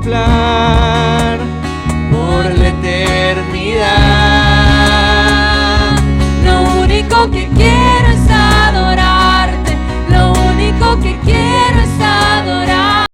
contemplar por la eternidad. Lo único que quiero es adorarte, lo único que quiero es adorar.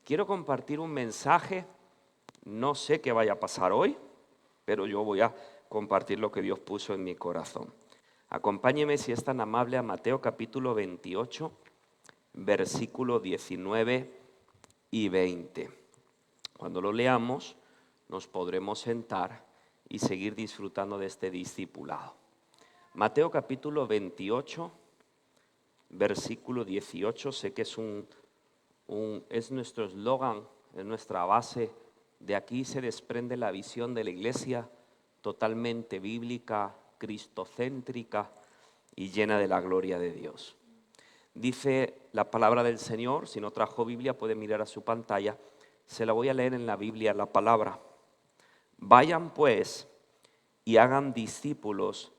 Quiero compartir un mensaje, no sé qué vaya a pasar hoy, pero yo voy a compartir lo que Dios puso en mi corazón. Acompáñeme, si es tan amable, a Mateo capítulo 28, versículo 19 y 20. Cuando lo leamos, nos podremos sentar y seguir disfrutando de este discipulado. Mateo capítulo 28, versículo 18, sé que es nuestro eslogan, es nuestra base. De aquí se desprende la visión de la iglesia totalmente bíblica, cristocéntrica y llena de la gloria de Dios. Dice la palabra del Señor, si no trajo Biblia puede mirar a su pantalla, se la voy a leer en la Biblia la palabra. Vayan pues y hagan discípulos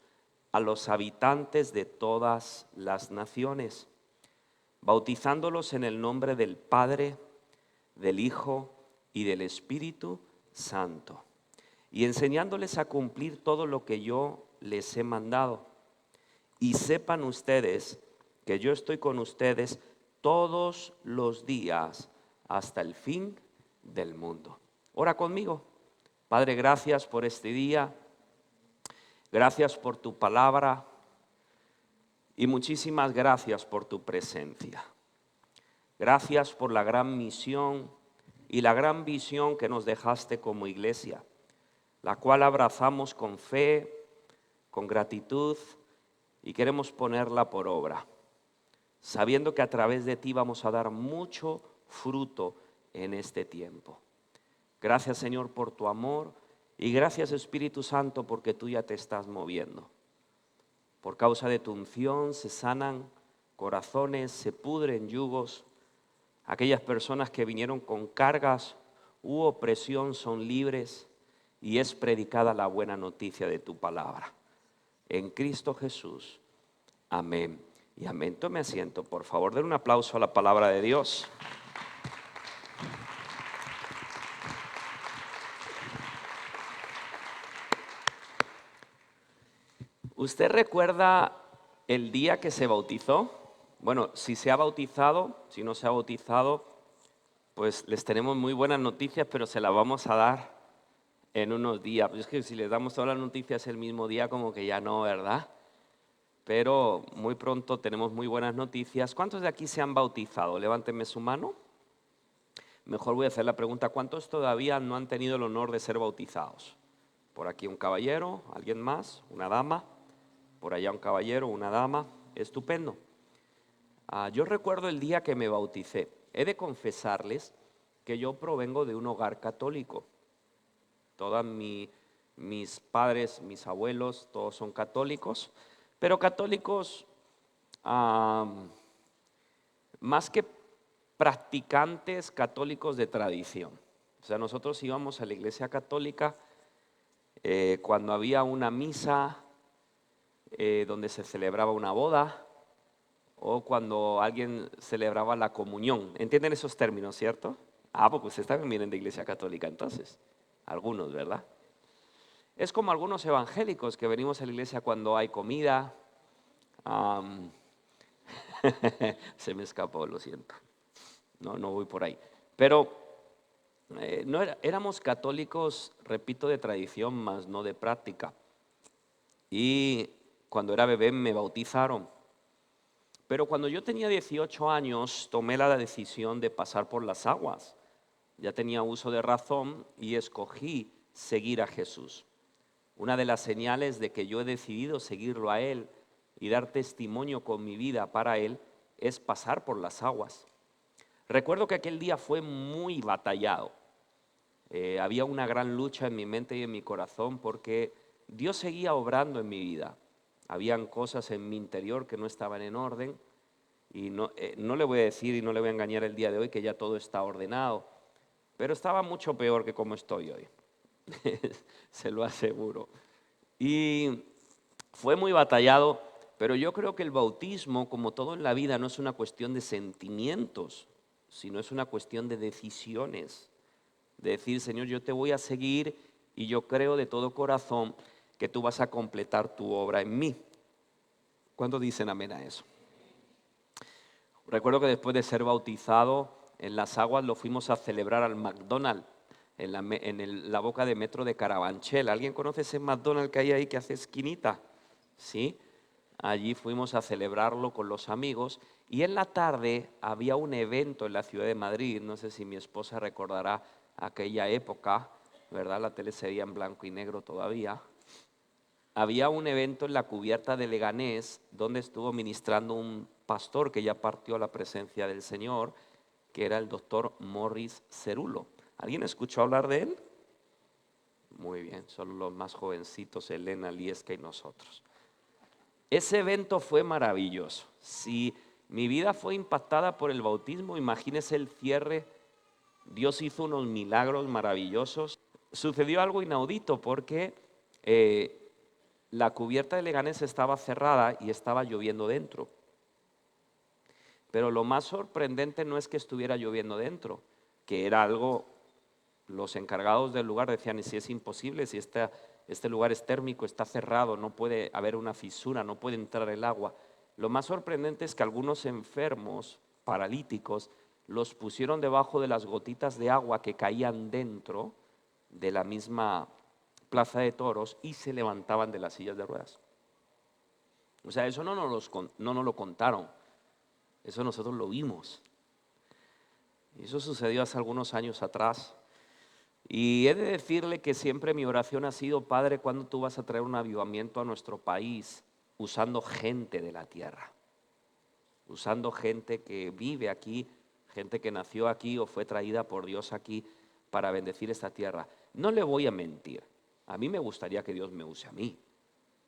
a los habitantes de todas las naciones, bautizándolos en el nombre del Padre, del Hijo y del Espíritu Santo, y enseñándoles a cumplir todo lo que yo les he mandado. Y sepan ustedes que yo estoy con ustedes todos los días hasta el fin del mundo. Ora conmigo. Padre, gracias por este día. Gracias por tu palabra. Y muchísimas gracias por tu presencia. Gracias por la gran misión y la gran visión que nos dejaste como iglesia, la cual abrazamos con fe, con gratitud y queremos ponerla por obra, sabiendo que a través de ti vamos a dar mucho fruto en este tiempo. Gracias, Señor, por tu amor y gracias, Espíritu Santo, porque tú ya te estás moviendo. Por causa de tu unción se sanan corazones, se pudren yugos. Aquellas personas que vinieron con cargas u opresión son libres y es predicada la buena noticia de tu palabra. En Cristo Jesús. Amén y amén. Tome asiento, por favor. Den un aplauso a la palabra de Dios. ¿Usted recuerda el día que se bautizó? Bueno, si se ha bautizado, si no se ha bautizado, pues les tenemos muy buenas noticias, pero se las vamos a dar en unos días. Pues es que si les damos todas las noticias el mismo día, como que ya no, ¿verdad? Pero muy pronto tenemos muy buenas noticias. ¿Cuántos de aquí se han bautizado? Levántenme su mano. Mejor voy a hacer la pregunta, ¿cuántos todavía no han tenido el honor de ser bautizados? Por aquí un caballero, alguien más, una dama. Por allá un caballero, una dama. Estupendo. Yo recuerdo el día que me bauticé. He de confesarles que yo provengo de un hogar católico. Todos mis padres, mis abuelos, todos son católicos, pero católicos más que practicantes, católicos de tradición. O sea, nosotros íbamos a la iglesia católica cuando había una misa donde se celebraba una boda, o cuando alguien celebraba la comunión. ¿Entienden esos términos, cierto? Pues ustedes también vienen de iglesia católica entonces. Algunos, ¿verdad? Es como algunos evangélicos que venimos a la iglesia cuando hay comida. Se me escapó, lo siento. No voy por ahí. Pero éramos católicos, repito, de tradición, más no de práctica. Y cuando era bebé me bautizaron. Pero cuando yo tenía 18 años, tomé la decisión de pasar por las aguas. Ya tenía uso de razón y escogí seguir a Jesús. Una de las señales de que yo he decidido seguirlo a Él y dar testimonio con mi vida para Él es pasar por las aguas. Recuerdo que aquel día fue muy batallado. Había una gran lucha en mi mente y en mi corazón porque Dios seguía obrando en mi vida. Habían cosas en mi interior que no estaban en orden y no le voy a decir y no le voy a engañar el día de hoy que ya todo está ordenado, pero estaba mucho peor que como estoy hoy, se lo aseguro. Y fue muy batallado, pero yo creo que el bautismo, como todo en la vida, no es una cuestión de sentimientos, sino es una cuestión de decisiones, de decir, Señor, yo te voy a seguir y yo creo de todo corazón que tú vas a completar tu obra en mí. ¿Cuántos dicen amén a eso? Recuerdo que después de ser bautizado en las aguas lo fuimos a celebrar al McDonald's en la boca de metro de Carabanchel. ¿Alguien conoce ese McDonald's que hay ahí que hace esquinita? Sí, allí fuimos a celebrarlo con los amigos y en la tarde había un evento en la ciudad de Madrid. No sé si mi esposa recordará aquella época ¿verdad? La tele sería en blanco y negro todavía. Había un evento en la cubierta de Leganés donde estuvo ministrando un pastor que ya partió a la presencia del Señor, que era el doctor Morris Cerulo. ¿Alguien escuchó hablar de él? Muy bien, solo los más jovencitos, Elena, Liesca y nosotros. Ese evento fue maravilloso. Si mi vida fue impactada por el bautismo, imagínese el cierre. Dios hizo unos milagros maravillosos. Sucedió algo inaudito porque la cubierta de Leganés estaba cerrada y estaba lloviendo dentro. Pero lo más sorprendente no es que estuviera lloviendo dentro, que era algo, los encargados del lugar decían, y si es imposible, si este lugar es térmico, está cerrado, no puede haber una fisura, no puede entrar el agua. Lo más sorprendente es que algunos enfermos, paralíticos, los pusieron debajo de las gotitas de agua que caían dentro de la misma plaza de toros y se levantaban de las sillas de ruedas. O sea, eso no nos lo contaron, eso nosotros lo vimos. Y eso sucedió hace algunos años atrás. Y he de decirle que siempre mi oración ha sido, Padre, ¿cuándo tú vas a traer un avivamiento a nuestro país usando gente de la tierra? Usando gente que vive aquí, gente que nació aquí o fue traída por Dios aquí para bendecir esta tierra. No le voy a mentir, a mí me gustaría que Dios me use a mí,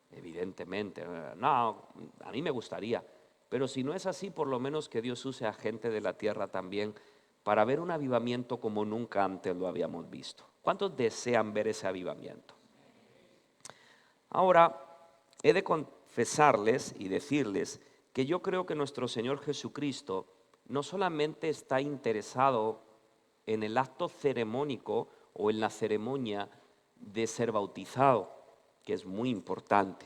evidentemente. No, a mí me gustaría, pero si no es así, por lo menos que Dios use a gente de la tierra también para ver un avivamiento como nunca antes lo habíamos visto. ¿Cuántos desean ver ese avivamiento? Ahora, he de confesarles y decirles que yo creo que nuestro Señor Jesucristo no solamente está interesado en el acto ceremónico o en la ceremonia de ser bautizado, que es muy importante.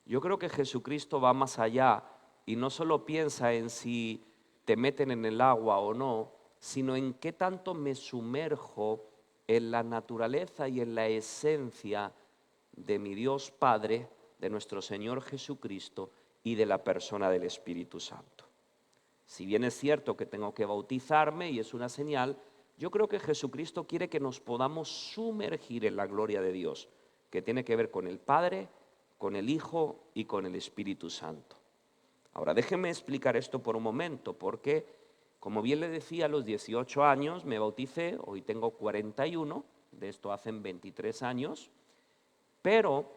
Yo creo que Jesucristo va más allá y no solo piensa en si te meten en el agua o no, sino en qué tanto me sumerjo en la naturaleza y en la esencia de mi Dios Padre, de nuestro Señor Jesucristo y de la persona del Espíritu Santo. Si bien es cierto que tengo que bautizarme y es una señal, yo creo que Jesucristo quiere que nos podamos sumergir en la gloria de Dios, que tiene que ver con el Padre, con el Hijo y con el Espíritu Santo. Ahora déjenme explicar esto por un momento, porque como bien le decía, a los 18 años me bauticé, hoy tengo 41, de esto hacen 23 años, pero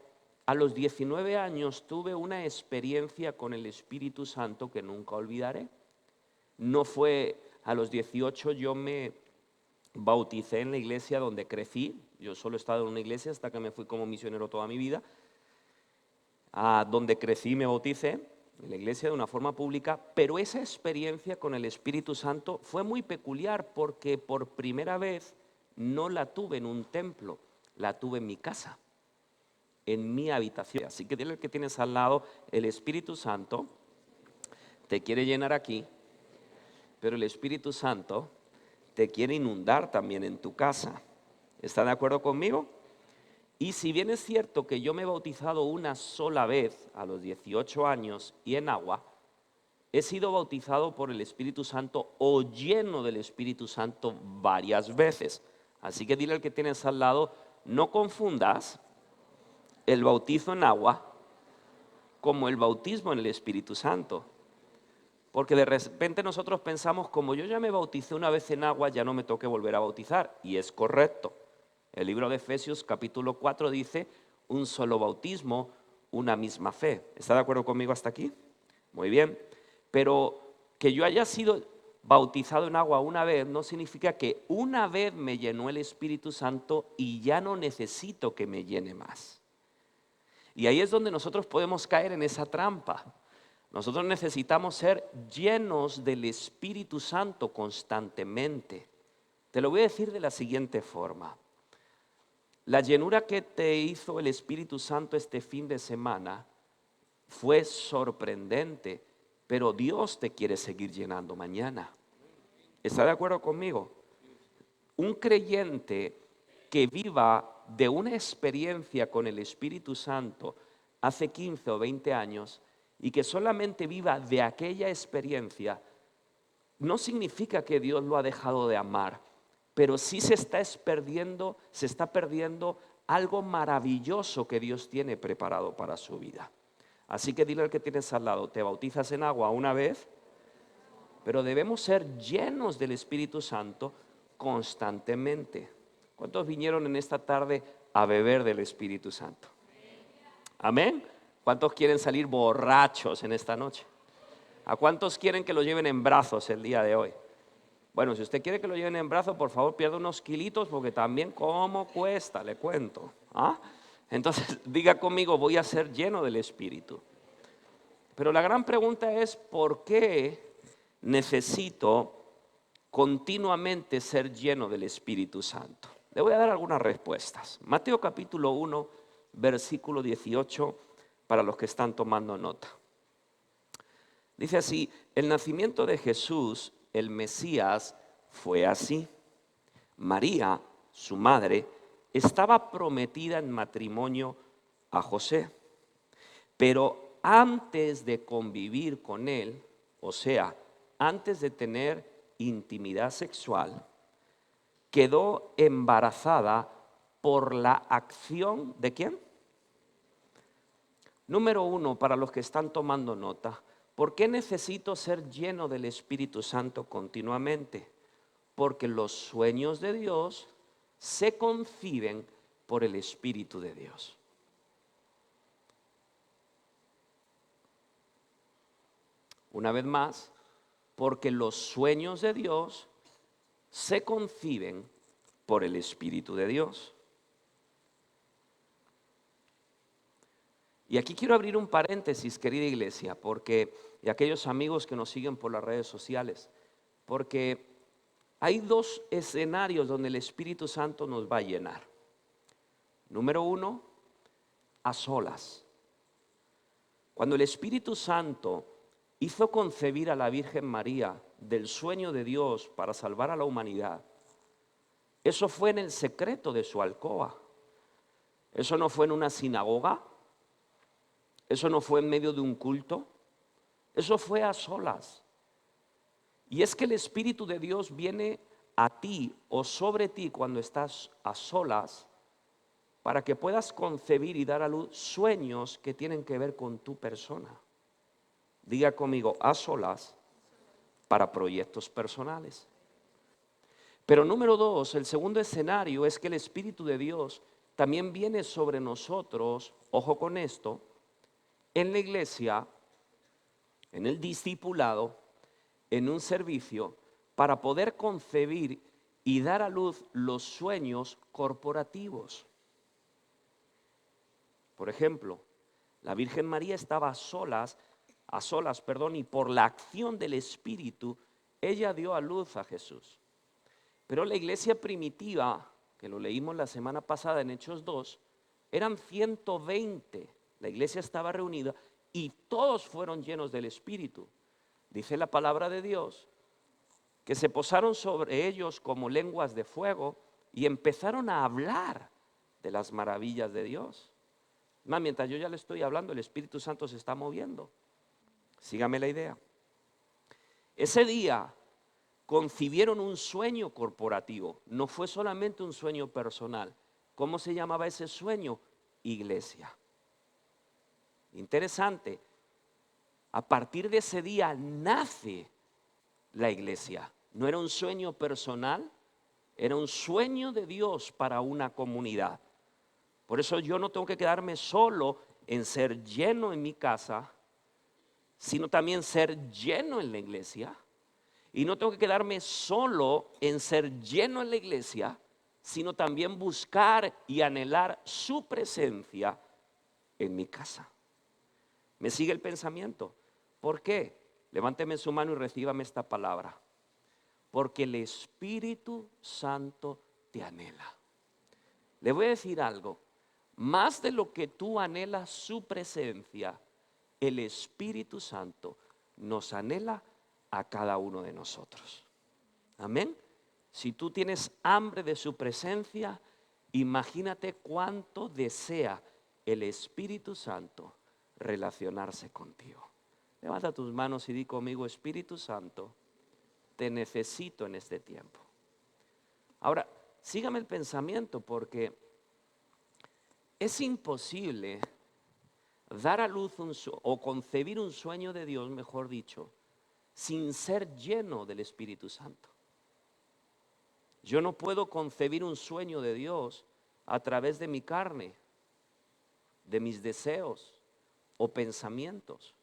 a los 19 años tuve una experiencia con el Espíritu Santo que nunca olvidaré. No fue a los 18, yo me bauticé en la iglesia donde crecí. Yo solo he estado en una iglesia hasta que me fui como misionero toda mi vida. Donde crecí me bauticé, en la iglesia de una forma pública, pero esa experiencia con el Espíritu Santo fue muy peculiar porque por primera vez no la tuve en un templo, la tuve en mi casa, en mi habitación. Así que dile al que tienes al lado, el Espíritu Santo te quiere llenar aquí, pero el Espíritu Santo te quiere inundar también en tu casa. ¿Está de acuerdo conmigo? Y si bien es cierto que yo me he bautizado una sola vez a los 18 años y en agua, he sido bautizado por el Espíritu Santo o lleno del Espíritu Santo varias veces. Así que dile al que tienes al lado, no confundas el bautizo en agua como el bautismo en el Espíritu Santo. Porque de repente nosotros pensamos, como yo ya me bauticé una vez en agua, ya no me toque volver a bautizar. Y es correcto. El libro de Efesios capítulo 4 dice, un solo bautismo, una misma fe. ¿Está de acuerdo conmigo hasta aquí? Muy bien. Pero que yo haya sido bautizado en agua una vez no significa que una vez me llenó el Espíritu Santo y ya no necesito que me llene más. Y ahí es donde nosotros podemos caer en esa trampa. Nosotros necesitamos ser llenos del Espíritu Santo constantemente. Te lo voy a decir de la siguiente forma. La llenura que te hizo el Espíritu Santo este fin de semana fue sorprendente, pero Dios te quiere seguir llenando mañana. ¿Está de acuerdo conmigo? Un creyente que viva de una experiencia con el Espíritu Santo hace 15 o 20 años y que solamente viva de aquella experiencia, no significa que Dios lo ha dejado de amar, pero sí se está perdiendo algo maravilloso que Dios tiene preparado para su vida. Así que dile al que tienes al lado, te bautizas en agua una vez, pero debemos ser llenos del Espíritu Santo constantemente. ¿Cuántos vinieron en esta tarde a beber del Espíritu Santo? Amén. ¿Cuántos quieren salir borrachos en esta noche? ¿A cuántos quieren que lo lleven en brazos el día de hoy? Bueno, si usted quiere que lo lleven en brazos, por favor pierda unos kilitos, porque también cómo cuesta, le cuento. ¿Ah? Entonces diga conmigo, voy a ser lleno del Espíritu. Pero la gran pregunta es, ¿por qué necesito continuamente ser lleno del Espíritu Santo? Le voy a dar algunas respuestas. Mateo capítulo 1, versículo 18, para los que están tomando nota. Dice así, el nacimiento de Jesús, el Mesías, fue así. María, su madre, estaba prometida en matrimonio a José, pero antes de convivir con él, o sea, antes de tener intimidad sexual, quedó embarazada por la acción ¿de quién? Número 1, para los que están tomando nota, ¿por qué necesito ser lleno del Espíritu Santo continuamente? Porque los sueños de Dios se conciben por el Espíritu de Dios. Una vez más, porque los sueños de Dios se conciben por el Espíritu de Dios. Y aquí quiero abrir un paréntesis, querida iglesia, y aquellos amigos que nos siguen por las redes sociales, porque hay dos escenarios donde el Espíritu Santo nos va a llenar. Número 1, a solas. Cuando el Espíritu Santo hizo concebir a la Virgen María del sueño de Dios para salvar a la humanidad, eso fue en el secreto de su alcoba. Eso no fue en una sinagoga. Eso no fue en medio de un culto. Eso fue a solas. Y es que el Espíritu de Dios viene a ti o sobre ti cuando estás a solas para que puedas concebir y dar a luz sueños que tienen que ver con tu persona. Diga conmigo, a solas para proyectos personales. Pero número 2, el segundo escenario es que el Espíritu de Dios también viene sobre nosotros, ojo con esto, en la iglesia, en el discipulado, en un servicio, para poder concebir y dar a luz los sueños corporativos. Por ejemplo, la Virgen María estaba a solas, y por la acción del Espíritu, ella dio a luz a Jesús. Pero la iglesia primitiva, que lo leímos la semana pasada en Hechos 2, eran 120. La iglesia estaba reunida y todos fueron llenos del Espíritu. Dice la palabra de Dios que se posaron sobre ellos como lenguas de fuego y empezaron a hablar de las maravillas de Dios. Mientras yo ya le estoy hablando, el Espíritu Santo se está moviendo. Sígame la idea. Ese día concibieron un sueño corporativo. No fue solamente un sueño personal. ¿Cómo se llamaba ese sueño? Iglesia. Interesante. A partir de ese día nace la iglesia. No era un sueño personal, era un sueño de Dios para una comunidad. Por eso yo no tengo que quedarme solo en ser lleno en mi casa, sino también ser lleno en la iglesia. Y no tengo que quedarme solo en ser lleno en la iglesia, sino también buscar y anhelar su presencia en mi casa. ¿Me sigue el pensamiento? ¿Por qué? Levánteme su mano y recíbame esta palabra. Porque el Espíritu Santo te anhela. Le voy a decir algo. Más de lo que tú anhelas su presencia, el Espíritu Santo nos anhela a cada uno de nosotros. Amén. Si tú tienes hambre de su presencia, imagínate cuánto desea el Espíritu Santo relacionarse contigo. Levanta tus manos y di conmigo, Espíritu Santo, te necesito en este tiempo. Ahora, sígame el pensamiento porque es imposible dar a luz o concebir un sueño de Dios, mejor dicho, sin ser lleno del Espíritu Santo. Yo no puedo concebir un sueño de Dios a través de mi carne, de mis deseos o pensamientos.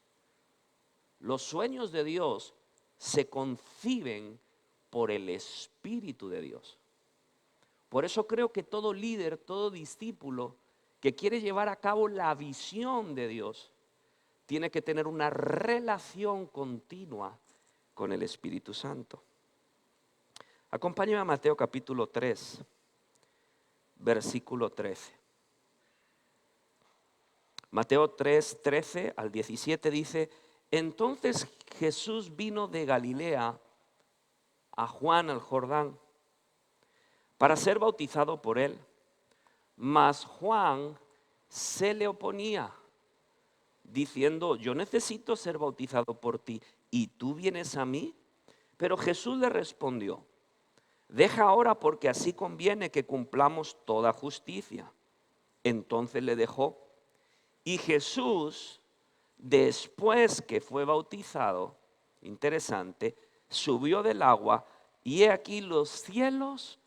Los sueños de Dios se conciben por el Espíritu de Dios. Por eso creo que todo líder, todo discípulo que quiere llevar a cabo la visión de Dios, tiene que tener una relación continua con el Espíritu Santo. Acompáñame a Mateo capítulo 3, versículo 13. Mateo 3, 13 al 17 dice: entonces Jesús vino de Galilea a Juan al Jordán para ser bautizado por él. Mas Juan se le oponía, diciendo: yo necesito ser bautizado por ti, ¿y tú vienes a mí? Pero Jesús le respondió: deja ahora, porque así conviene que cumplamos toda justicia. Entonces le dejó. Y Jesús, después que fue bautizado, interesante, subió del agua, y he aquí los cielos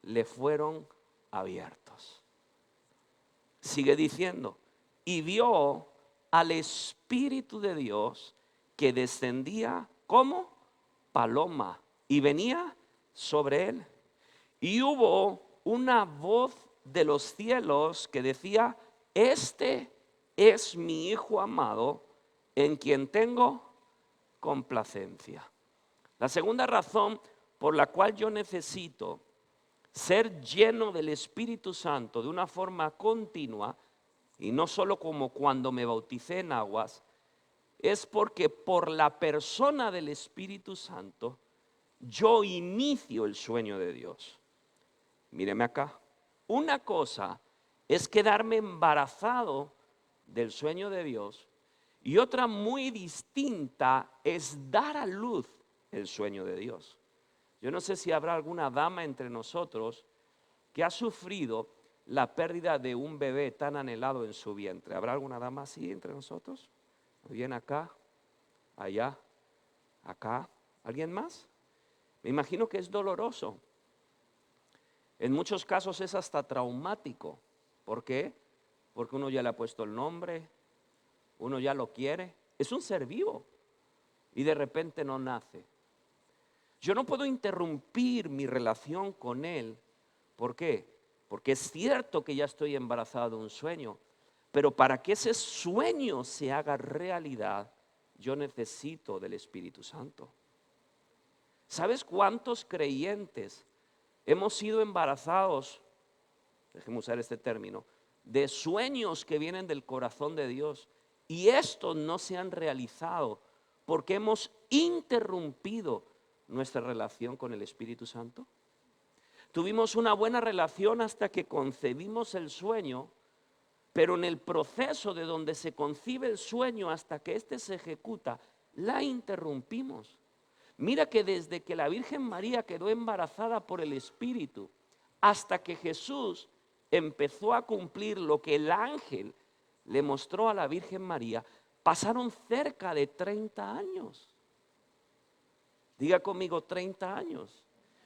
le fueron abiertos. Sigue diciendo: y vio al Espíritu de Dios que descendía como paloma y venía sobre él. Y hubo una voz de los cielos que decía: este es mi Hijo amado, en quien tengo complacencia. La segunda razón por la cual yo necesito ser lleno del Espíritu Santo de una forma continua, y no solo como cuando me bauticé en aguas, es porque por la persona del Espíritu Santo yo inicio el sueño de Dios. Míreme acá. Una cosa es quedarme embarazado del sueño de Dios, y otra muy distinta es dar a luz el sueño de Dios. Yo no sé si habrá alguna dama entre nosotros que ha sufrido la pérdida de un bebé tan anhelado en su vientre. ¿Habrá alguna dama así entre nosotros? ¿Bien acá? ¿Allá? ¿Acá? ¿Alguien más? Me imagino que es doloroso. En muchos casos es hasta traumático. ¿Por qué? Porque uno ya le ha puesto el nombre, uno ya lo quiere. Es un ser vivo y de repente no nace. Yo no puedo interrumpir mi relación con él. ¿Por qué? Porque es cierto que ya estoy embarazado de un sueño, pero para que ese sueño se haga realidad, yo necesito del Espíritu Santo. ¿Sabes cuántos creyentes hemos sido embarazados, déjeme usar este término, de sueños que vienen del corazón de Dios, y estos no se han realizado porque hemos interrumpido nuestra relación con el Espíritu Santo? Tuvimos una buena relación hasta que concebimos el sueño, pero en el proceso de donde se concibe el sueño hasta que éste se ejecuta, la interrumpimos. Mira que desde que la Virgen María quedó embarazada por el Espíritu hasta que Jesús empezó a cumplir lo que el ángel le mostró a la Virgen María, pasaron cerca de 30 años. Diga conmigo, 30 años.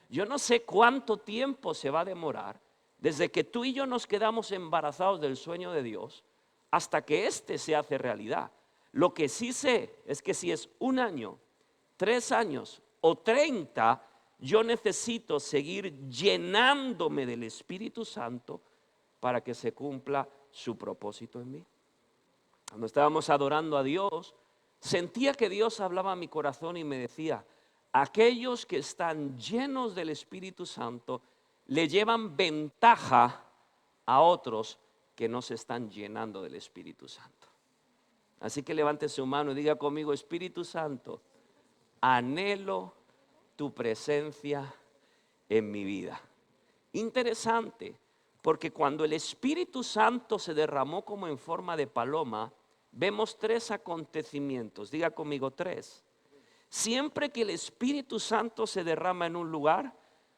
Yo no sé cuánto tiempo se va a demorar desde que tú y yo nos quedamos embarazados del sueño de Dios hasta que éste se hace realidad. Lo que sí sé es que si es 1 año, 3 años o 30, yo necesito seguir llenándome del Espíritu Santo para que se cumpla su propósito en mí. Cuando estábamos adorando a Dios, sentía que Dios hablaba a mi corazón y me decía: aquellos que están llenos del Espíritu Santo le llevan ventaja a otros que no se están llenando del Espíritu Santo. Así que levante su mano y diga conmigo: Espíritu Santo, anhelo tu presencia en mi vida. Interesante, porque cuando el Espíritu Santo se derramó como en forma de paloma, vemos 3 acontecimientos. Diga conmigo 3. Siempre que el Espíritu Santo se derrama en un lugar,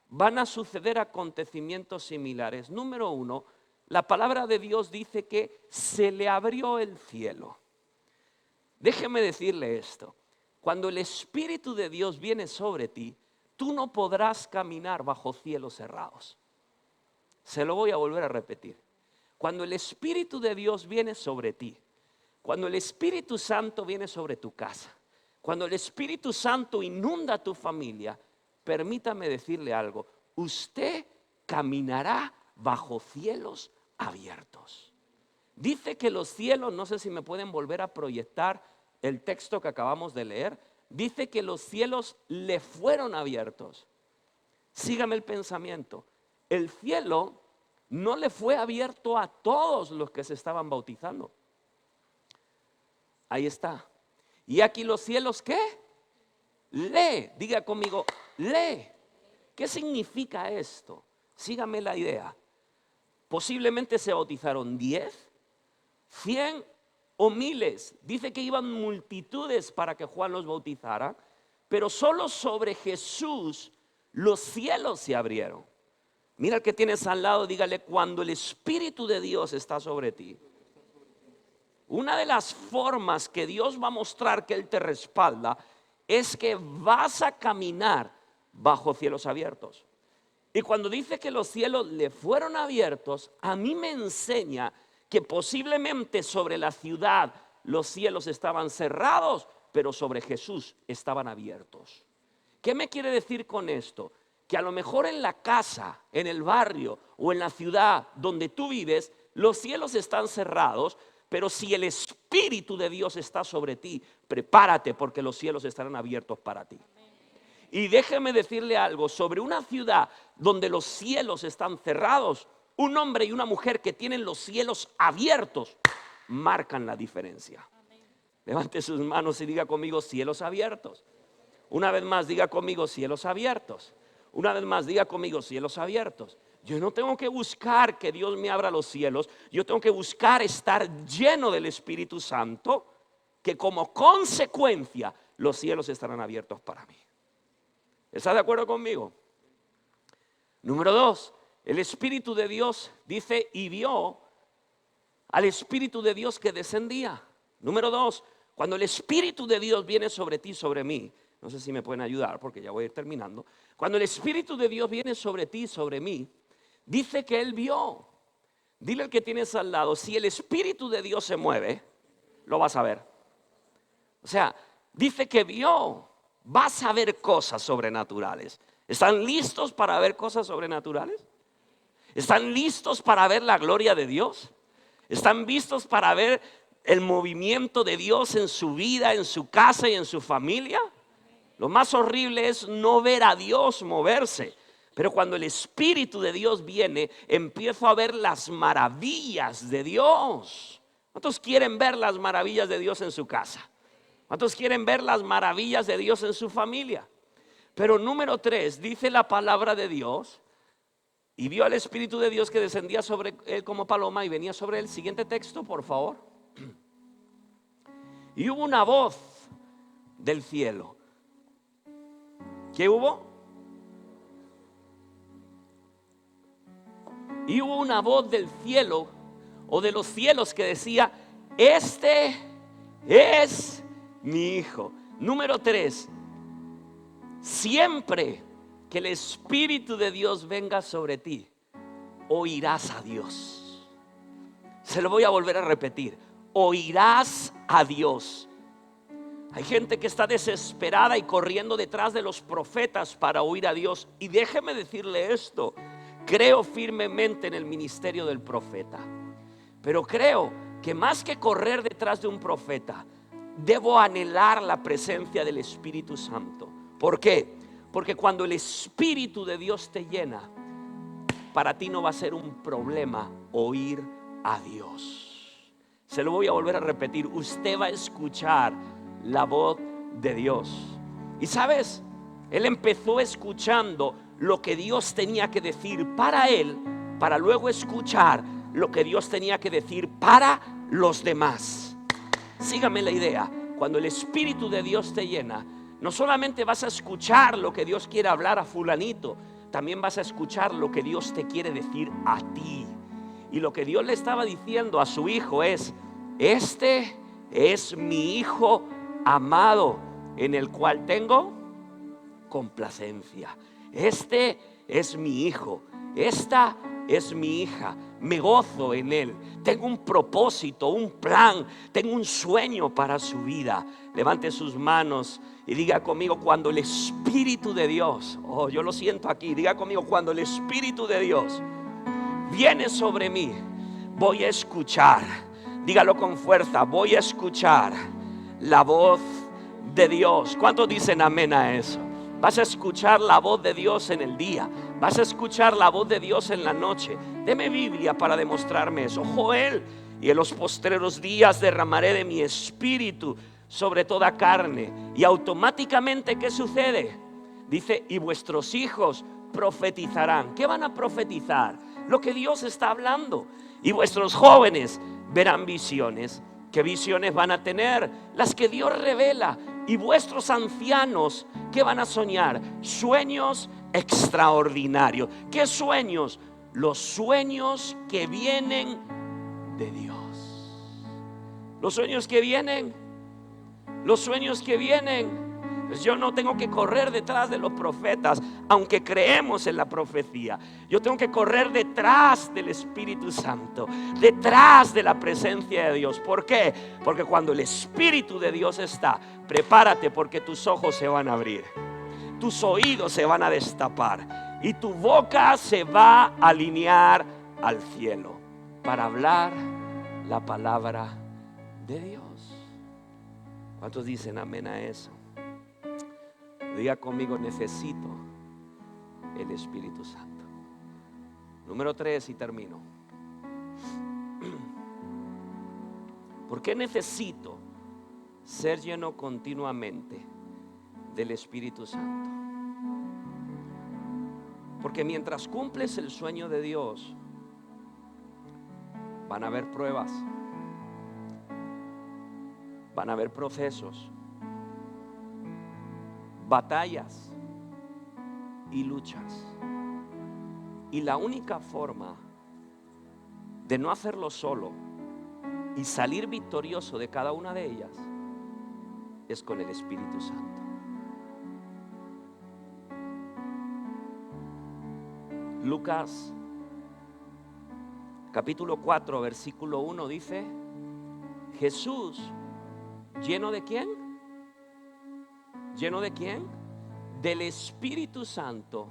van a suceder acontecimientos similares. Número 1, la palabra de Dios dice que se le abrió el cielo. Déjeme decirle esto, cuando el Espíritu de Dios viene sobre ti, tú no podrás caminar bajo cielos cerrados. Se lo voy a volver a repetir. Cuando el Espíritu de Dios viene sobre ti, cuando el Espíritu Santo viene sobre tu casa, cuando el Espíritu Santo inunda tu familia, permítame decirle algo, usted caminará bajo cielos abiertos. Dice que los cielos, no sé si me pueden volver a proyectar el texto que acabamos de leer, dice que los cielos le fueron abiertos. Sígame el pensamiento, el cielo no le fue abierto a todos los que se estaban bautizando. Ahí está. Y aquí los cielos, ¿qué? Lee, diga conmigo, lee. ¿Qué significa esto? Sígame la idea. Posiblemente se bautizaron 10, 100 o miles. Dice que iban multitudes para que Juan los bautizara, pero solo sobre Jesús los cielos se abrieron. Mira al que tienes al lado, dígale, cuando el Espíritu de Dios está sobre ti, una de las formas que Dios va a mostrar que Él te respalda es que vas a caminar bajo cielos abiertos. Y cuando dice que los cielos le fueron abiertos, a mí me enseña que posiblemente sobre la ciudad los cielos estaban cerrados, pero sobre Jesús estaban abiertos. ¿Qué me quiere decir con esto? Que a lo mejor en la casa, en el barrio o en la ciudad donde tú vives, los cielos están cerrados, pero si el Espíritu de Dios está sobre ti, prepárate porque los cielos estarán abiertos para ti. Y déjeme decirle algo, sobre una ciudad donde los cielos están cerrados, un hombre y una mujer que tienen los cielos abiertos marcan la diferencia. Levante sus manos y diga conmigo, cielos abiertos. Una vez más, diga conmigo, cielos abiertos. Una vez más, diga conmigo, cielos abiertos. Yo no tengo que buscar que Dios me abra los cielos. Yo tengo que buscar estar lleno del Espíritu Santo, que como consecuencia los cielos estarán abiertos para mí. ¿Está de acuerdo conmigo? Número 2, el Espíritu de Dios dice y vio al Espíritu de Dios que descendía. Número 2, cuando el Espíritu de Dios viene sobre ti, sobre mí, no sé si me pueden ayudar porque ya voy a ir terminando. Cuando el Espíritu de Dios viene sobre ti, sobre mí, dice que Él vio. Dile al que tienes al lado, si el Espíritu de Dios se mueve, lo vas a ver. O sea, dice que vio. Vas a ver cosas sobrenaturales. ¿Están listos para ver cosas sobrenaturales? ¿Están listos para ver la gloria de Dios? ¿Están listos para ver el movimiento de Dios en su vida, en su casa y en su familia? Lo más horrible es no ver a Dios moverse. Pero cuando el Espíritu de Dios viene, empiezo a ver las maravillas de Dios. ¿Cuántos quieren ver las maravillas de Dios en su casa? ¿Cuántos quieren ver las maravillas de Dios en su familia? Pero número 3, dice la palabra de Dios, y vio al Espíritu de Dios que descendía sobre él como paloma y venía sobre él. Siguiente texto, por favor. Y hubo una voz del cielo. ¿Qué hubo? Y hubo una voz del cielo o de los cielos que decía, este es mi hijo. Número 3, siempre que el Espíritu de Dios venga sobre ti, oirás a Dios. Se lo voy a volver a repetir, oirás a Dios. Hay gente que está desesperada y corriendo detrás de los profetas para oír a Dios. Y déjeme decirle esto, creo firmemente en el ministerio del profeta, pero creo que más que correr detrás de un profeta, debo anhelar la presencia del Espíritu Santo. ¿Por qué? Porque cuando el Espíritu de Dios te llena, para ti no va a ser un problema oír a Dios. Se lo voy a volver a repetir, usted va a escuchar la voz de Dios. Y sabes, él empezó escuchando lo que Dios tenía que decir para él, para luego escuchar lo que Dios tenía que decir para los demás. Sígame la idea, cuando el Espíritu de Dios te llena, no solamente vas a escuchar lo que Dios quiere hablar a fulanito, también vas a escuchar lo que Dios te quiere decir a ti. Y lo que Dios le estaba diciendo a su hijo es: este es mi hijo amado, en el cual tengo complacencia. Este es mi hijo, esta es mi hija, me gozo en él. Tengo un propósito, un plan, tengo un sueño para su vida. Levante sus manos y diga conmigo: cuando el Espíritu de Dios, oh, yo lo siento aquí, diga conmigo: cuando el Espíritu de Dios viene sobre mí, voy a escuchar. Dígalo con fuerza: voy a escuchar la voz de Dios. ¿Cuántos dicen amén a eso? Vas a escuchar la voz de Dios en el día, vas a escuchar la voz de Dios en la noche. Deme Biblia para demostrarme eso. Joel: y en los postreros días derramaré de mi espíritu sobre toda carne. Y automáticamente, ¿qué sucede? Dice: y vuestros hijos profetizarán. ¿Qué van a profetizar? Lo que Dios está hablando. Y vuestros jóvenes verán visiones. ¿Qué visiones van a tener? Las que Dios revela. Y vuestros ancianos, ¿qué van a soñar? Sueños extraordinarios. ¿Qué sueños? Los sueños que vienen de Dios. Los sueños que vienen. Los sueños que vienen. Pues yo no tengo que correr detrás de los profetas, aunque creemos en la profecía. Yo tengo que correr detrás del Espíritu Santo, detrás de la presencia de Dios. ¿Por qué? Porque cuando el Espíritu de Dios está, prepárate, porque tus ojos se van a abrir, tus oídos se van a destapar y tu boca se va a alinear al cielo para hablar la palabra de Dios. ¿Cuántos dicen amén a eso? Diga conmigo: necesito el Espíritu Santo. Número 3 y termino. ¿Por qué necesito ser lleno continuamente del Espíritu Santo? Porque mientras cumples el sueño de Dios, van a haber pruebas, van a haber procesos, batallas y luchas. Y la única forma de no hacerlo solo y salir victorioso de cada una de ellas es con el Espíritu Santo. Lucas capítulo 4 versículo 1 dice: Jesús, ¿lleno de quién? ¿Lleno de quién? Del Espíritu Santo.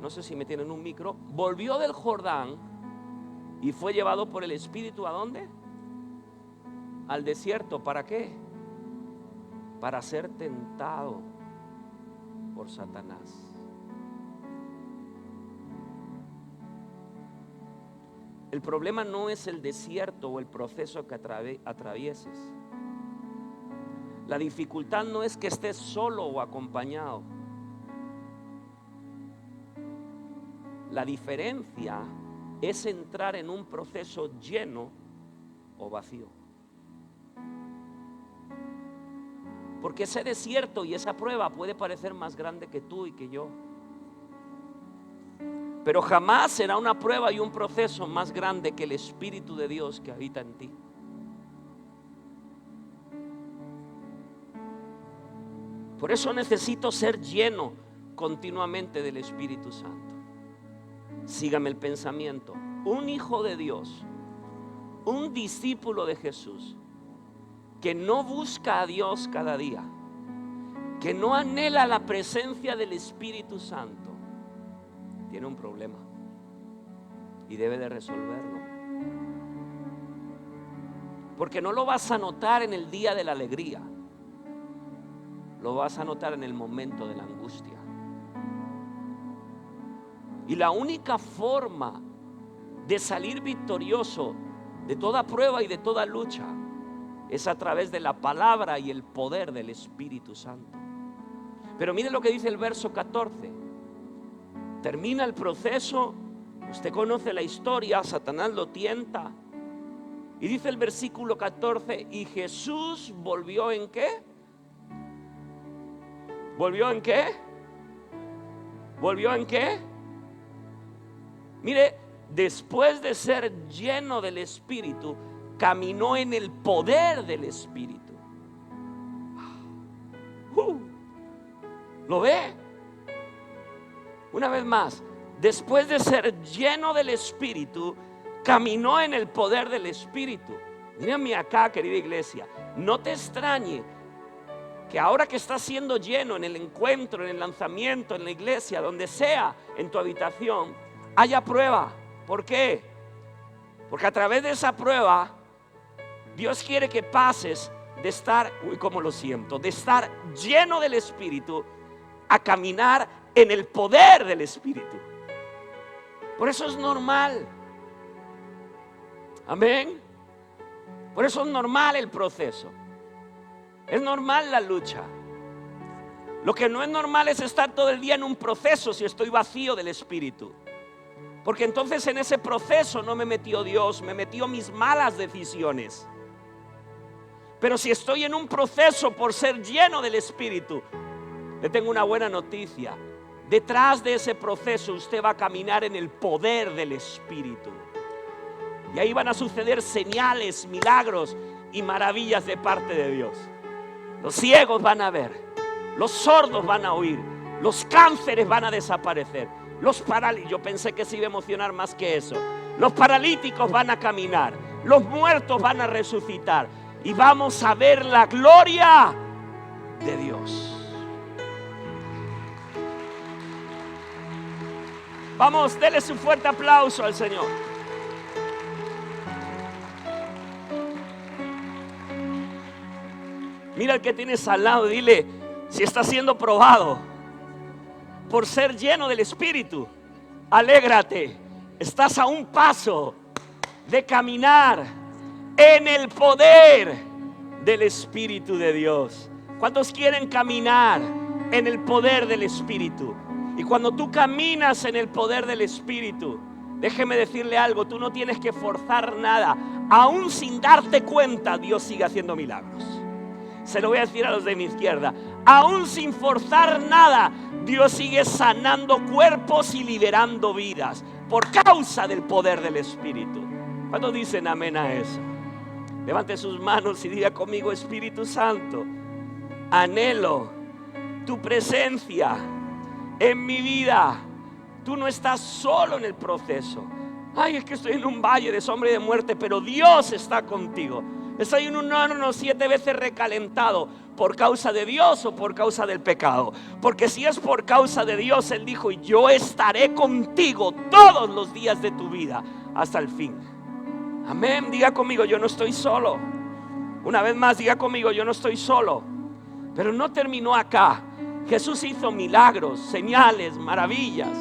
No sé si me tienen un micro. Volvió del Jordán y fue llevado por el Espíritu ¿a dónde? Al desierto. ¿Para qué? Para ser tentado por Satanás. El problema no es el desierto o el proceso que atravieses. La dificultad no es que estés solo o acompañado. La diferencia es entrar en un proceso lleno o vacío. Porque ese desierto y esa prueba puede parecer más grande que tú y que yo. Pero jamás será una prueba y un proceso más grande que el Espíritu de Dios que habita en ti. Por eso necesito ser lleno continuamente del Espíritu Santo. Sígame el pensamiento. Un hijo de Dios, un discípulo de Jesús, que no busca a Dios cada día, que no anhela la presencia del Espíritu Santo, tiene un problema y debe de resolverlo. Porque no lo vas a notar en el día de la alegría, lo vas a notar en el momento de la angustia. Y la única forma de salir victorioso de toda prueba y de toda lucha es a través de la palabra y el poder del Espíritu Santo. Pero mire lo que dice el verso 14. Termina el proceso, usted conoce la historia, Satanás lo tienta. Y dice el versículo 14, y Jesús volvió ¿en qué? ¿Volvió en qué? ¿Volvió en qué? Mire, después de ser lleno del Espíritu, caminó en el poder del Espíritu. ¿Lo ve? Una vez más, después de ser lleno del Espíritu, caminó en el poder del Espíritu. Mírame acá, querida iglesia, no te extrañe que ahora que estás siendo lleno en el encuentro, en el lanzamiento, en la iglesia, donde sea, en tu habitación, haya prueba. ¿Por qué? Porque a través de esa prueba Dios quiere que pases de estar, cómo lo siento, de estar lleno del Espíritu a caminar en el poder del Espíritu. Por eso es normal. Amén. Por eso es normal el proceso. Es normal la lucha. Lo que no es normal es estar todo el día en un proceso si estoy vacío del Espíritu. Porque entonces en ese proceso no me metió Dios, me metió mis malas decisiones. Pero si estoy en un proceso por ser lleno del Espíritu, le tengo una buena noticia. Detrás de ese proceso usted va a caminar en el poder del Espíritu. Y ahí van a suceder señales, milagros y maravillas de parte de Dios. Los ciegos van a ver, los sordos van a oír, los cánceres van a desaparecer, los paralíticos, yo pensé que se iba a emocionar más que eso. Los paralíticos van a caminar, los muertos van a resucitar y vamos a ver la gloria de Dios. Vamos, dele un fuerte aplauso al Señor. Mira al que tienes al lado, dile, si está siendo probado por ser lleno del Espíritu, alégrate, estás a un paso de caminar en el poder del Espíritu de Dios. ¿Cuántos quieren caminar en el poder del Espíritu? Y cuando tú caminas en el poder del Espíritu, déjeme decirle algo, tú no tienes que forzar nada. Aún sin darte cuenta, Dios sigue haciendo milagros. Se lo voy a decir a los de mi izquierda. Aún sin forzar nada, Dios sigue sanando cuerpos y liberando vidas por causa del poder del Espíritu. ¿Cuántos dicen amén a eso? Levante sus manos y diga conmigo: Espíritu Santo, anhelo tu presencia en mi vida. Tú no estás solo en el proceso. Ay, es que estoy en un valle de sombra y de muerte, pero Dios está contigo. Estoy en un horno 7 veces recalentado. ¿Por causa de Dios o por causa del pecado? Porque si es por causa de Dios, Él dijo: yo estaré contigo todos los días de tu vida hasta el fin. Amén, diga conmigo: yo no estoy solo. Una vez más, diga conmigo: yo no estoy solo. Pero no terminó acá. Jesús hizo milagros, señales, maravillas.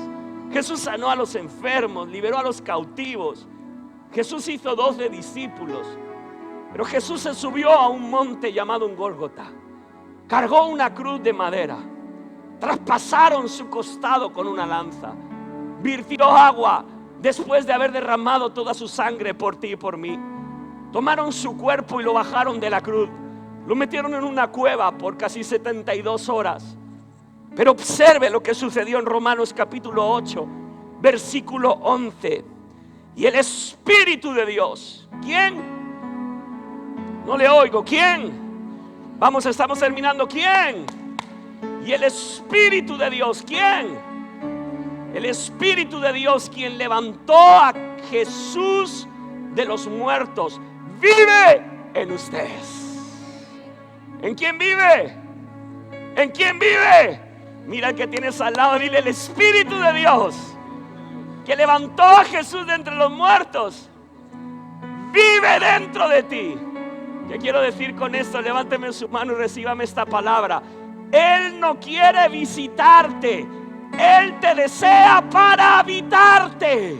Jesús sanó a los enfermos, liberó a los cautivos. Jesús hizo 12 discípulos. Pero Jesús se subió a un monte llamado un Gólgota. Cargó una cruz de madera. Traspasaron su costado con una lanza. Virtió agua después de haber derramado toda su sangre por ti y por mí. Tomaron su cuerpo y lo bajaron de la cruz. Lo metieron en una cueva por casi 72 horas. Pero observe lo que sucedió en Romanos capítulo 8, versículo 11. Y el Espíritu de Dios, ¿quién? No le oigo, ¿quién? Vamos, estamos terminando, ¿quién? Y el Espíritu de Dios, ¿quién? El Espíritu de Dios, quien levantó a Jesús de los muertos, vive en ustedes. ¿En quién vive? ¿En quién vive? Mira al que tienes al lado, dile: el Espíritu de Dios, que levantó a Jesús de entre los muertos, vive dentro de ti. ¿Qué quiero decir con esto? Levánteme su mano y recíbame esta palabra. Él no quiere visitarte, Él te desea para habitarte,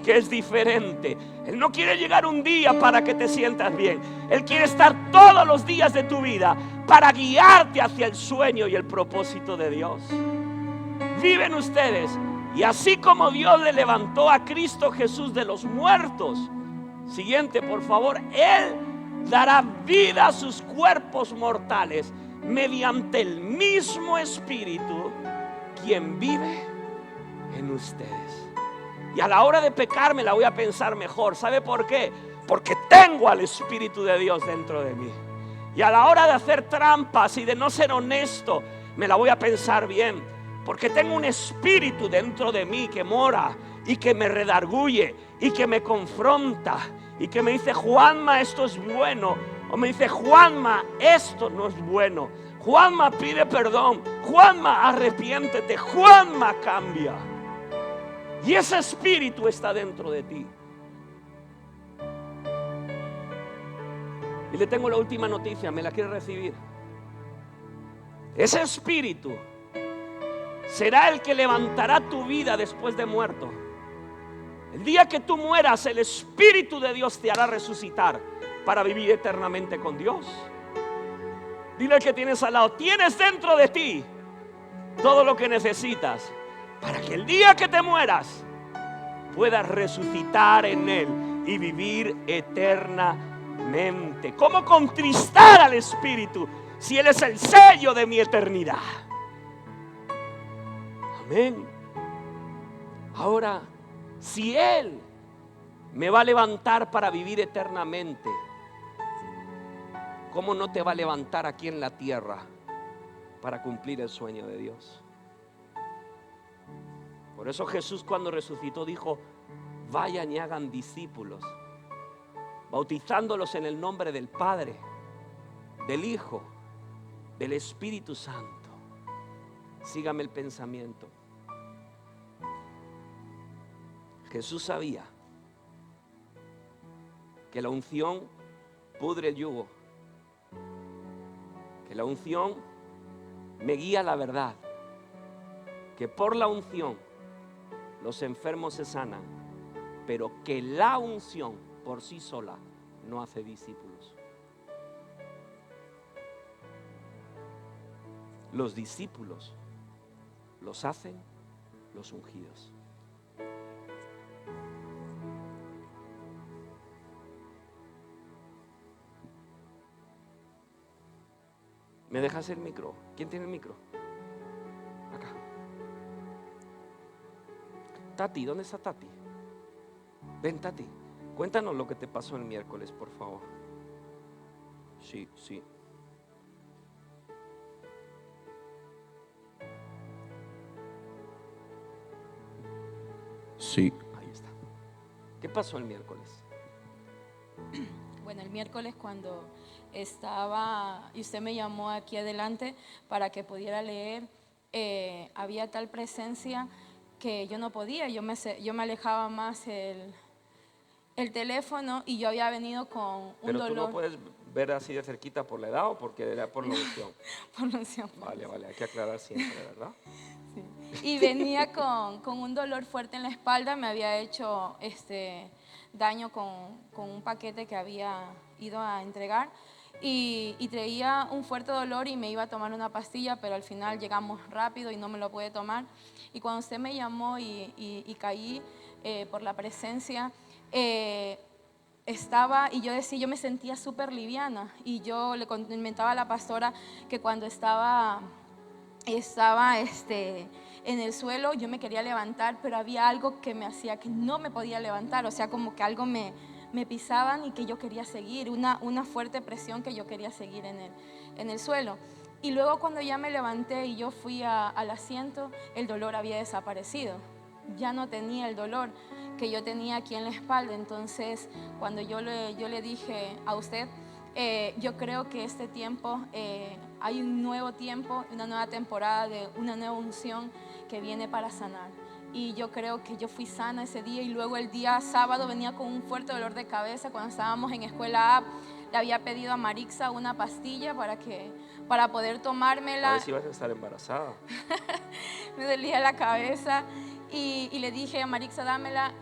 que es diferente. Él no quiere llegar un día para que te sientas bien. Él quiere estar todos los días de tu vida para guiarte hacia el sueño y el propósito de Dios. Viven ustedes, y así como Dios le levantó a Cristo Jesús de los muertos, siguiente por favor, Él dará vida a sus cuerpos mortales mediante el mismo Espíritu quien vive en ustedes. Y a la hora de pecar me la voy a pensar mejor. ¿Sabe por qué? Porque tengo al Espíritu de Dios dentro de mí. Y a la hora de hacer trampas y de no ser honesto, me la voy a pensar bien. Porque tengo un espíritu dentro de mí que mora y que me redarguye y que me confronta y que me dice: Juanma, esto es bueno. O me dice: Juanma, esto no es bueno. Juanma, pide perdón. Juanma, arrepiéntete. Juanma, cambia. Y ese espíritu está dentro de ti. Y le tengo la última noticia, ¿me la quiere recibir? Ese espíritu será el que levantará tu vida después de muerto. El día que tú mueras, el Espíritu de Dios te hará resucitar para vivir eternamente con Dios. Dile al que tienes al lado: tienes dentro de ti todo lo que necesitas para que el día que te mueras puedas resucitar en Él y vivir eternamente. ¿Cómo contristar al Espíritu si Él es el sello de mi eternidad? Amén. Ahora, si Él me va a levantar para vivir eternamente, ¿cómo no te va a levantar aquí en la tierra para cumplir el sueño de Dios? Por eso Jesús, cuando resucitó, dijo: vayan y hagan discípulos, bautizándolos en el nombre del Padre, del Hijo, del Espíritu Santo. Sígame el pensamiento. Jesús sabía que la unción pudre el yugo, que la unción me guía a la verdad, que por la unción los enfermos se sanan, pero que la unción por sí sola no hace discípulos. Los discípulos los hacen los ungidos. ¿Me dejas el micro? ¿Quién tiene el micro? Acá. Tati, ¿dónde está Tati? Ven, Tati, cuéntanos lo que te pasó el miércoles, por favor. Sí. Sí. Ahí está. ¿Qué pasó el miércoles? Bueno, el miércoles cuando estaba y usted me llamó aquí adelante para que pudiera leer, había tal presencia que yo no podía, yo me alejaba más el teléfono y yo había venido con un Pero dolor. tú no puedes ver así de cerquita por la edad o porque era por la unción. Por la unción. Vale, hay que aclarar siempre, ¿verdad? Sí. Y venía con un dolor fuerte en la espalda, me había hecho daño con un paquete que había ido a entregar y traía un fuerte dolor y me iba a tomar una pastilla, pero al final llegamos rápido y no me lo pude tomar. Y cuando usted me llamó y caí por la presencia, estaba y yo me sentía súper liviana y yo le comentaba a la pastora que cuando estaba en el suelo yo me quería levantar, pero había algo que me hacía que no me podía levantar, o sea, como que algo me pisaban y que yo quería seguir, una fuerte presión que yo quería seguir en el suelo. Y luego cuando ya me levanté y yo fui al asiento, el dolor había desaparecido, ya no tenía el dolor que yo tenía aquí en la espalda. Entonces cuando yo le dije a usted, yo creo que este tiempo, hay un nuevo tiempo, una nueva temporada de una nueva unción que viene para sanar. Y yo creo que yo fui sana ese día y luego el día sábado venía con un fuerte dolor de cabeza. Cuando estábamos en Escuela A, le había pedido a Marixa una pastilla para poder tomármela. A ver si vas a estar embarazada. Me dolía la cabeza y le dije a Marixa, dámela,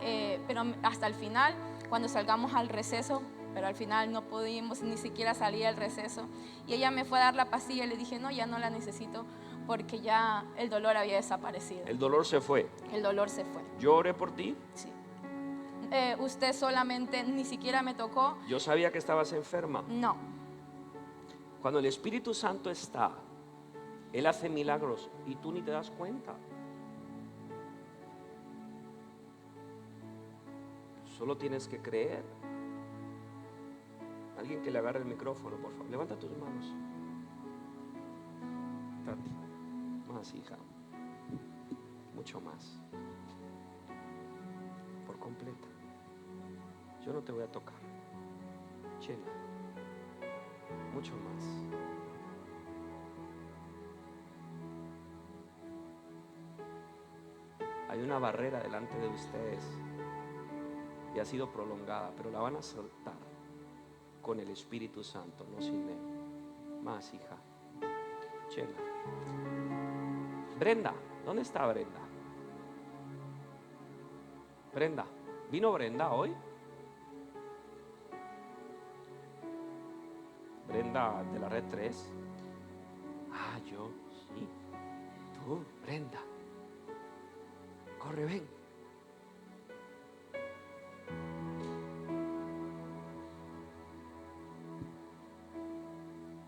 pero hasta el final, cuando salgamos al receso, pero al final no pudimos ni siquiera salir al receso. Y ella me fue a dar la pastilla y le dije, no, ya no la necesito porque ya el dolor había desaparecido. El dolor se fue. El dolor se fue. Yo oré por ti. Sí. Usted solamente ni siquiera me tocó. Yo sabía que estabas enferma. No. Cuando el Espíritu Santo está, Él hace milagros y tú ni te das cuenta. Solo tienes que creer. Alguien que le agarre el micrófono, por favor. Levanta tus manos. Tati. Más, hija. Mucho más. Por completa. Yo no te voy a tocar. Chela. Mucho más. Hay una barrera delante de ustedes y ha sido prolongada, pero la van a soltar con el Espíritu Santo, no sin él. Más, hija. Chela. Brenda, ¿dónde está Brenda? Brenda, ¿vino Brenda hoy? Brenda de la Red 3. Ah, yo, sí. Tú, Brenda. Corre, ven.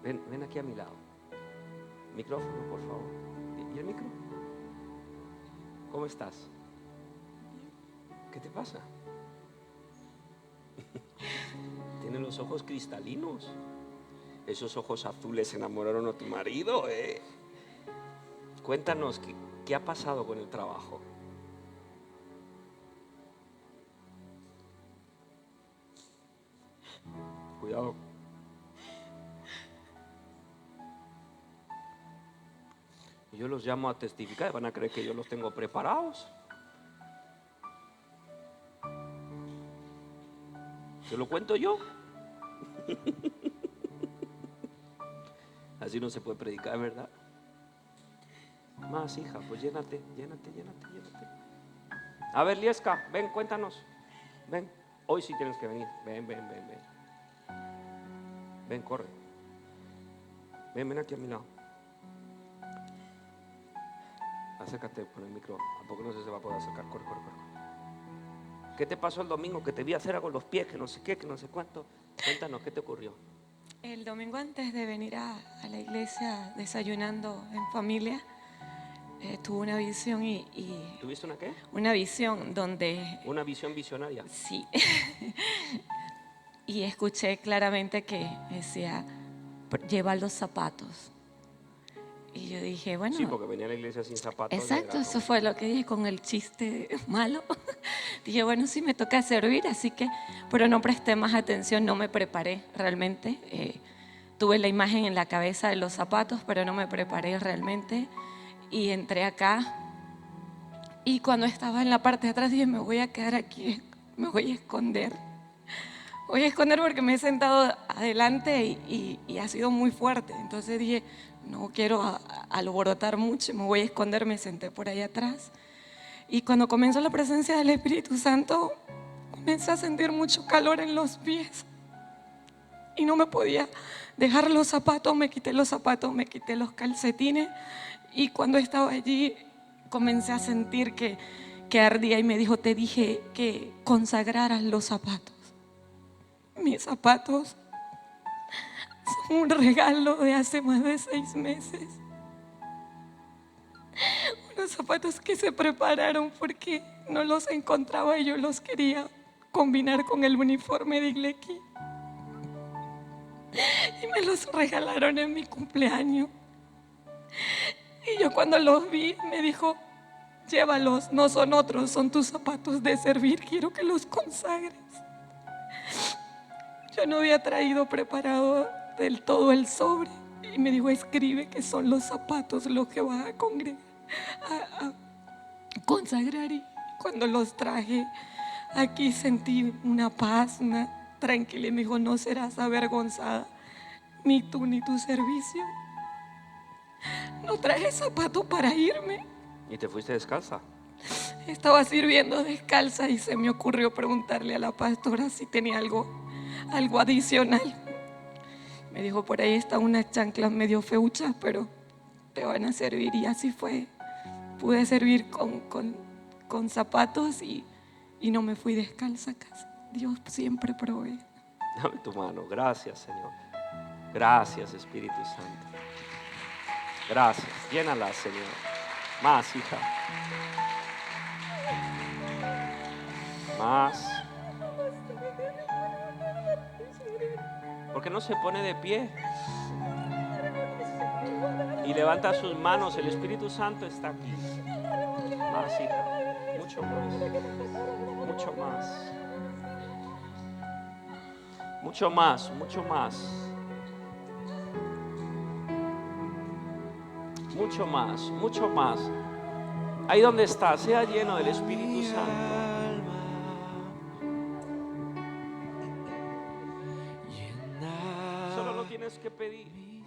Ven aquí a mi lado. Micrófono, por favor. ¿Y el micro? ¿Cómo estás? ¿Qué te pasa? Tienen los ojos cristalinos. Esos ojos azules enamoraron a tu marido, ¿eh? Cuéntanos, ¿qué ha pasado con el trabajo? Cuidado. Yo los llamo a testificar, van a creer que yo los tengo preparados. ¿Se lo cuento yo? Así no se puede predicar, ¿verdad? Más, hija, pues llénate. A ver, Lieska, ven, cuéntanos. Ven, hoy sí tienes que venir. Ven. Ven, corre. Ven aquí a mi lado. Acércate con el micro. ¿A poco no se va a poder acercar? Corre. ¿Qué te pasó el domingo? Que te vi hacer algo con los pies, que no sé qué, que no sé cuánto. Cuéntanos, ¿qué te ocurrió? El domingo antes de venir a la iglesia desayunando en familia, tuve una visión y ¿Tuviste una qué? una visión donde Una visión visionaria. sí y escuché claramente que decía lleva los zapatos y yo dije bueno, Sí, porque venía a la iglesia sin zapatos. exacto, eso fue lo que dije con el chiste malo. Dije, bueno, sí me toca servir, así que, pero no presté más atención, no me preparé realmente. Tuve la imagen en la cabeza de los zapatos, pero no me preparé realmente. Y entré acá. Y cuando estaba en la parte de atrás dije, me voy a quedar aquí, me voy a esconder. Voy a esconder porque me he sentado adelante y ha sido muy fuerte. Entonces dije, no quiero alborotar mucho, me voy a esconder, me senté por ahí atrás. Y cuando comenzó la presencia del Espíritu Santo, comencé a sentir mucho calor en los pies. Y no me podía dejar los zapatos, me quité los zapatos, me quité los calcetines. Y cuando estaba allí, comencé a sentir que ardía y me dijo, te dije que consagraras los zapatos. Mis zapatos son un regalo de hace más de 6 meses. Unos zapatos que se prepararon porque no los encontraba y yo los quería combinar con el uniforme de Iglequi. Y me los regalaron en mi cumpleaños. Y yo cuando los vi me dijo, llévalos, no son otros, son tus zapatos de servir, quiero que los consagres. Yo no había traído preparado del todo el sobre y me dijo, escribe que son los zapatos los que vas a congregar, a consagrar. Y cuando los traje aquí sentí una paz, una tranquilidad. Me dijo, no serás avergonzada, ni tú ni tu servicio. No traje zapatos para irme. ¿Y te fuiste descalza? Estaba sirviendo descalza y se me ocurrió preguntarle a la pastora si tenía algo adicional. Me dijo, por ahí están unas chanclas medio feuchas, pero te van a servir. Y así fue. Pude servir con zapatos y no me fui descalza a casa. Dios siempre provee. Dame tu mano. Gracias, Señor. Gracias, Espíritu Santo. Gracias. Llénala, Señor. Más, hija. Más. ¿Por qué no se pone de pie? Y levanta sus manos. El Espíritu Santo está aquí. Más, hija. Mucho más. Mucho más. Mucho más. Mucho más. Mucho más. Mucho más. Ahí donde está, sea lleno del Espíritu Santo. Solo lo tienes que pedir.